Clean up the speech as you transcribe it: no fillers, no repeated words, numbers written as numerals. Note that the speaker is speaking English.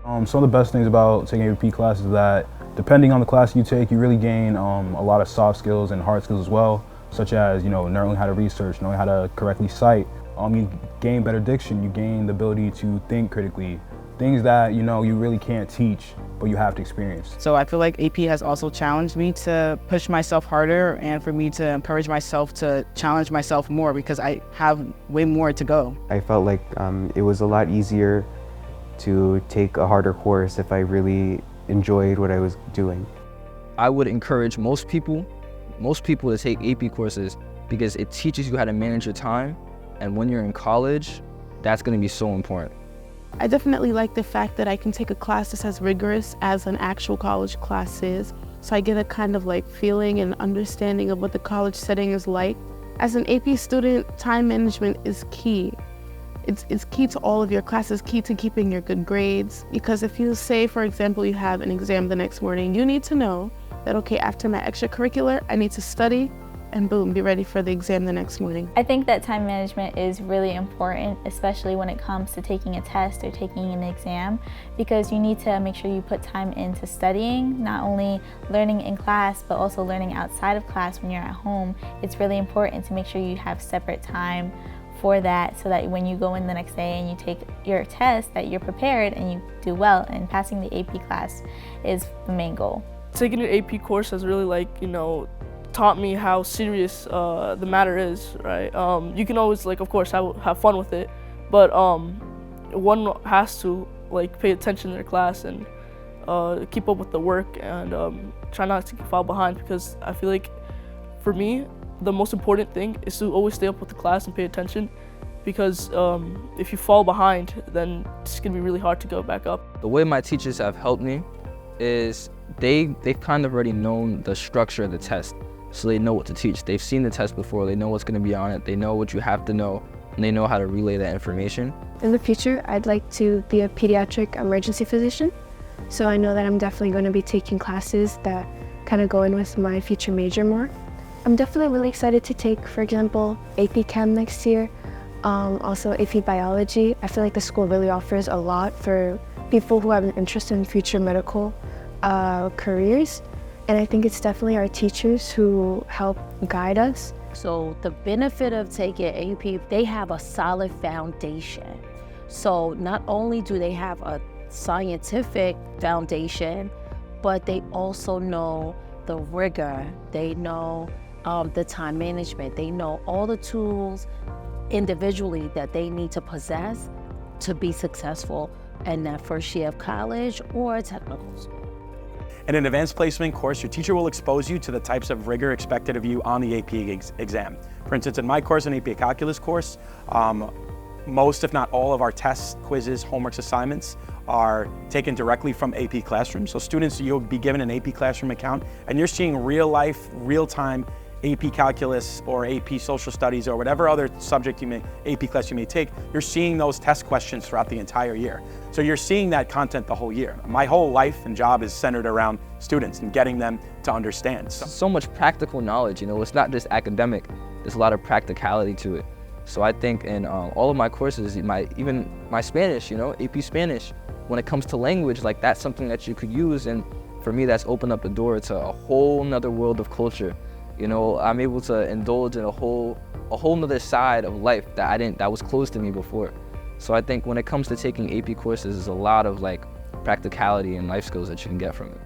Some of the best things about taking AP classes is that depending on the class you take, you really gain a lot of soft skills and hard skills as well, such as knowing how to research, knowing how to correctly cite. You gain better diction, you gain the ability to think critically, things that you really can't teach, but you have to experience. So I feel like AP has also challenged me to push myself harder and for me to encourage myself to challenge myself more because I have way more to go. I felt like it was a lot easier to take a harder course if I really enjoyed what I was doing. I would encourage most people to take AP courses because it teaches you how to manage your time, and when you're in college, that's going to be so important. I definitely like the fact that I can take a class that's as rigorous as an actual college class is, so I get a kind of like feeling and understanding of what the college setting is like. As an AP student, time management is key. It's key to all of your classes, key to keeping your good grades, because if you say, for example, you have an exam the next morning, you need to know that, okay, after my extracurricular, I need to study, and boom, be ready for the exam the next morning. I think that time management is really important, especially when it comes to taking a test or taking an exam, because you need to make sure you put time into studying, not only learning in class, but also learning outside of class when you're at home. It's really important to make sure you have separate time for that so that when you go in the next day and you take your test, that you're prepared and you do well, and passing the AP class is the main goal. Taking an AP course has really taught me how serious the matter is, right? You can always of course have fun with it, but one has to pay attention to their class and keep up with the work and try not to fall behind, because I feel like for me the most important thing is to always stay up with the class and pay attention, because if you fall behind, then it's gonna be really hard to go back up. The way my teachers have helped me is they've kind of already known the structure of the test. So they know what to teach. They've seen the test before, they know what's going to be on it, they know what you have to know, and they know how to relay that information. In the future, I'd like to be a pediatric emergency physician. So I know that I'm definitely going to be taking classes that kind of go in with my future major more. I'm definitely really excited to take, for example, AP Chem next year, also AP Biology. I feel like the school really offers a lot for people who have an interest in future medical careers. And I think it's definitely our teachers who help guide us. So the benefit of taking AP, they have a solid foundation. So not only do they have a scientific foundation, but they also know the rigor, they know the time management, they know all the tools individually that they need to possess to be successful in that first year of college or technical school. In an advanced placement course, your teacher will expose you to the types of rigor expected of you on the AP exam. For instance, in my course, an AP Calculus course, most, if not all, of our tests, quizzes, homeworks, assignments are taken directly from AP Classroom. So students, you'll be given an AP Classroom account, and you're seeing real life, real time AP Calculus or AP Social Studies or whatever other subject AP class you may take, you're seeing those test questions throughout the entire year. So you're seeing that content the whole year. My whole life and job is centered around students and getting them to understand. So much practical knowledge, it's not just academic, there's a lot of practicality to it. So I think in all of my courses, even my Spanish, AP Spanish, when it comes to language, that's something that you could use, and for me that's opened up the door to a whole nother world of culture. I'm able to indulge in a whole nother side of life that was closed to me before. So I think when it comes to taking AP courses, there's a lot of practicality and life skills that you can get from it.